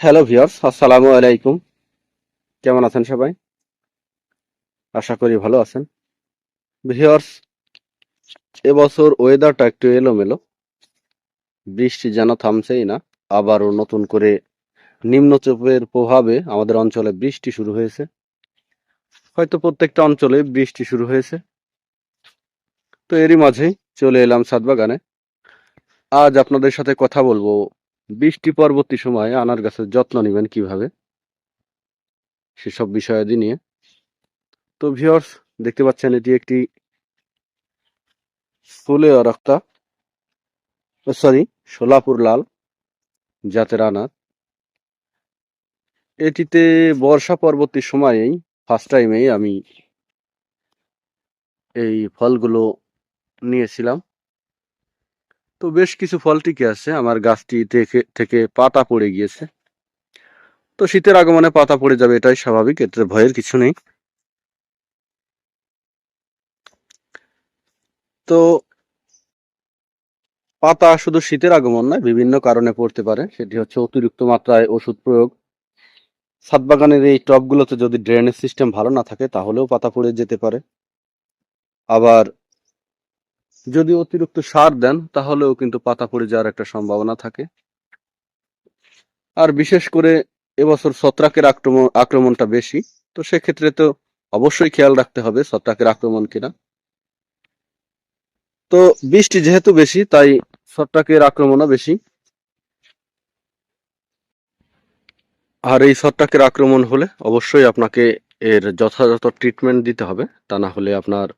Hello viewers, আসসালামু আলাইকুম। কেমন আছেন সবাই? আশা করি ভালো আছেন। ভিউয়ার্স, এবছর ওয়েদারটা একটু এলোমেলো। বৃষ্টি যেন থামছেই না। আবারও নতুন করে নিম্নচাপের প্রভাবে আমাদের অঞ্চলে বৃষ্টি শুরু হয়েছে। হয়তো প্রত্যেকটা অঞ্চলে বৃষ্টি শুরু হয়েছে। তো এরই মাঝেই চলে এলাম ছাদ বাগানে। আজ আপনাদের সাথে কথা বলবো বৃষ্টি পরবর্তী সময়ে আনার গাছের যত্ন নেবেন কিভাবে, সেসব বিষয়াদি নিয়ে। তো ভিউয়ার্স, দেখতে পাচ্ছেন এটি একটি ফুলে রক্তা সোলাপুর লাল জাতের আনার। এটিতে বর্ষা পরবর্তী সময়েই ফার্স্ট টাইমেই আমি এই ফলগুলো নিয়েছিলাম। তো বেশ কিছু ফল টিকে আছে, আমার গাছটি থেকে পাতা পড়ে গিয়েছে। তো শীতের আগমনে পাতা পড়ে যাবে, এটাই স্বাভাবিক, এতে ভয়ের কিছু নেই। তো পাতা শুধু শীতের আগমন নয়, বিভিন্ন কারণে পড়তে পারে। সেটি হচ্ছে অতিরিক্ত মাত্রায় ওষুধ প্রয়োগ। ছাদ বাগানের এই টবগুলোতে যদি ড্রেনেজ সিস্টেম ভালো না থাকে তাহলেও পাতা পড়ে যেতে পারে। আবার যদি অতিরিক্ত সার দেন তাহলেও কিন্তু পাতা পড়ে যাওয়ার একটা সম্ভাবনা থাকে। আর বিশেষ করে এবছর ছত্রাকের আক্রমণটা বেশি। তো সেক্ষেত্রে তো অবশ্যই খেয়াল রাখতে হবে ছত্রাকের আক্রমণ কিনা। তো বৃষ্টি যেহেতু বেশি তাই ছত্রাকের আক্রমণও বেশি। আর এই ছত্রাকের আক্রমণ হলে অবশ্যই আপনাকে এর যথাযথ ট্রিটমেন্ট দিতে হবে, তা না হলে আপনার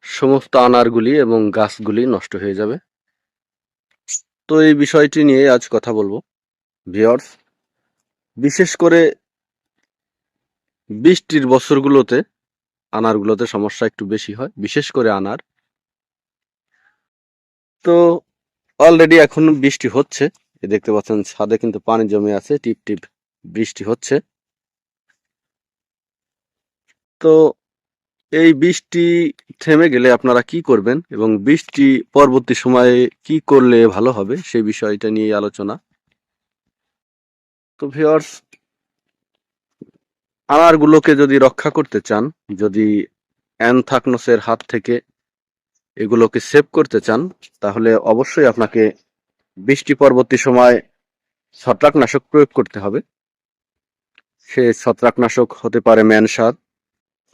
সমস্ত আনারগুলি এবং গাছগুলি নষ্ট হয়ে যাবে। তো এই বিষয়টি নিয়ে আজ কথা বলবো ভিউয়ার্স। বিশেষ করে বৃষ্টির বছরগুলোতে আনারগুলোতে সমস্যা একটু বেশি হয়, বিশেষ করে আনার। তো অলরেডি এখন বৃষ্টি হচ্ছে, দেখতে পাচ্ছেন ছাদে কিন্তু পানি জমে আছে, টিপ টিপ বৃষ্টি হচ্ছে। তো এই বৃষ্টি থেমে গেলে আপনারা কি করবেন এবং বৃষ্টি পরবর্তী সময়ে কি করলে ভালো হবে সেই বিষয়টা নিয়ে আলোচনা। তো ভিউয়ার্স, আনারগুলোকে যদি রক্ষা করতে চান, যদি অ্যানথ্রাকনোসের হাত থেকে এগুলোকে সেভ করতে চান, তাহলে অবশ্যই আপনাকে বৃষ্টি পরবর্তী সময় ছত্রাকনাশক প্রয়োগ করতে হবে। সে ছত্রাকনাশক হতে পারে ম্যানসার,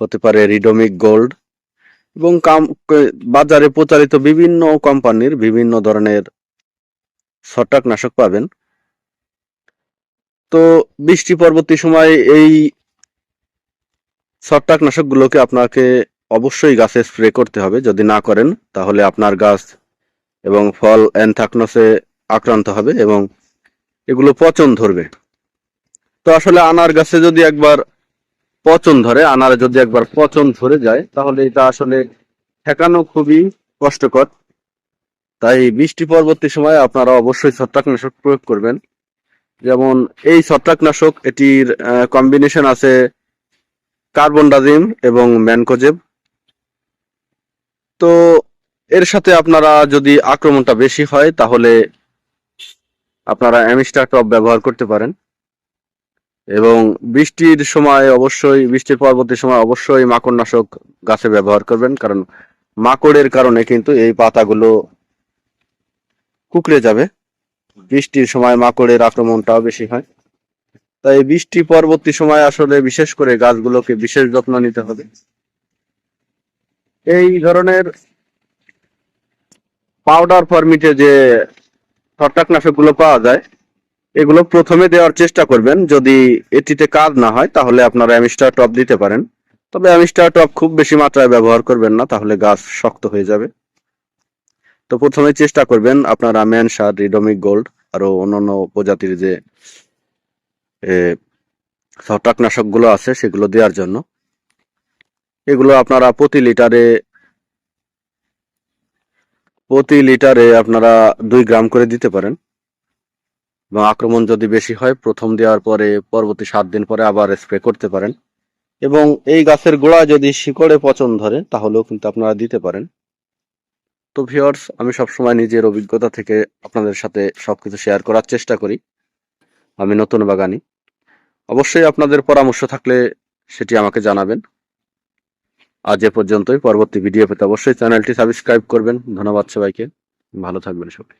হতে পারে রিডোমিক গোল্ড, এবং বাজারে প্রচারিত বিভিন্ন কোম্পানির বিভিন্ন ধরনের ছত্রাকনাশক পাবেন। তো বৃষ্টি পরবর্তী সময় এই ছত্রাকনাশকগুলোকে আপনাকে অবশ্যই গাছে স্প্রে করতে হবে। যদি না করেন তাহলে আপনার গাছ এবং ফল অ্যানথ্রাকনোসে আক্রান্ত হবে এবং এগুলো পচন ধরবে। তো আসলে আনার গাছে যদি একবার আনারে যদি একবার পচন ধরে যায় তাহলে এটা আসলে ঠেকানো খুবই কষ্টকর। তাই বৃষ্টি পরবর্তী সময়ে আপনারা অবশ্যই ছত্রাকনাশক প্রয়োগ করবেন। যেমন এই ছত্রাকনাশক, এটির কম্বিনেশন আছে কার্বনডাজিম এবং ম্যানকোজেব। তো এর সাথে আপনারা যদি আক্রমণটা বেশি হয় তাহলে আপনারা অ্যামিস্টার টপ ব্যবহার করতে পারেন। এবং বৃষ্টির পরবর্তী সময় অবশ্যই মাকড়নাশক গাছে ব্যবহার করবেন, কারণ মাকড়ের কারণে কিন্তু এই পাতাগুলো কুঁকড়ে যাবে। বৃষ্টির সময় মাকড়ের আক্রমণটাও বেশি হয়। তাই বৃষ্টি পরবর্তী সময় আসলে বিশেষ করে গাছগুলোকে বিশেষ যত্ন নিতে হবে। এই ধরনের পাউডার ফরম্যাটে যে ছত্রাকনাশক গুলো পাওয়া যায়, এগুলো প্রথমে দেওয়ার চেষ্টা করবেন। যদি এটিতে কাজ না হয় তাহলে আপনারা অ্যামিস্টার টপ দিতে পারেন। তবে অ্যামিস্টার টপ খুব বেশি মাত্রায় ব্যবহার করবেন না, তাহলে গাছ শক্ত হয়ে যাবে। তো প্রথমে চেষ্টা করবেন আপনারা ম্যানসার, রিডোমিক গোল্ড, আরো অন্যান্য প্রজাতির যে ছত্রাকনাশক গুলো আছে সেগুলো দেওয়ার জন্য। এগুলো আপনারা প্রতি লিটারে আপনারা 2 গ্রাম করে দিতে পারেন। এবং আক্রমণ যদি বেশি হয় প্রথম দেওয়ার পরে পরবর্তী 7 দিন পরে আবার স্প্রে করতে পারেন। এবং এই গাছের গোড়ায় যদি শিকড়ে পচন ধরে তাহলেও কিন্তু আপনারা দিতে পারেন। তো ভিউয়ার্স, আমি সবসময় নিজের অভিজ্ঞতা থেকে আপনাদের সাথে সবকিছু শেয়ার করার চেষ্টা করি। আমি নতুন বাগানি। অবশ্যই আপনাদের পরামর্শ থাকলে সেটি আমাকে জানাবেন। আজ এ পর্যন্তই। পরবর্তী ভিডিও পেতে অবশ্যই চ্যানেলটি সাবস্ক্রাইব করবেন। ধন্যবাদ সবাইকে। ভালো থাকবেন সবাই।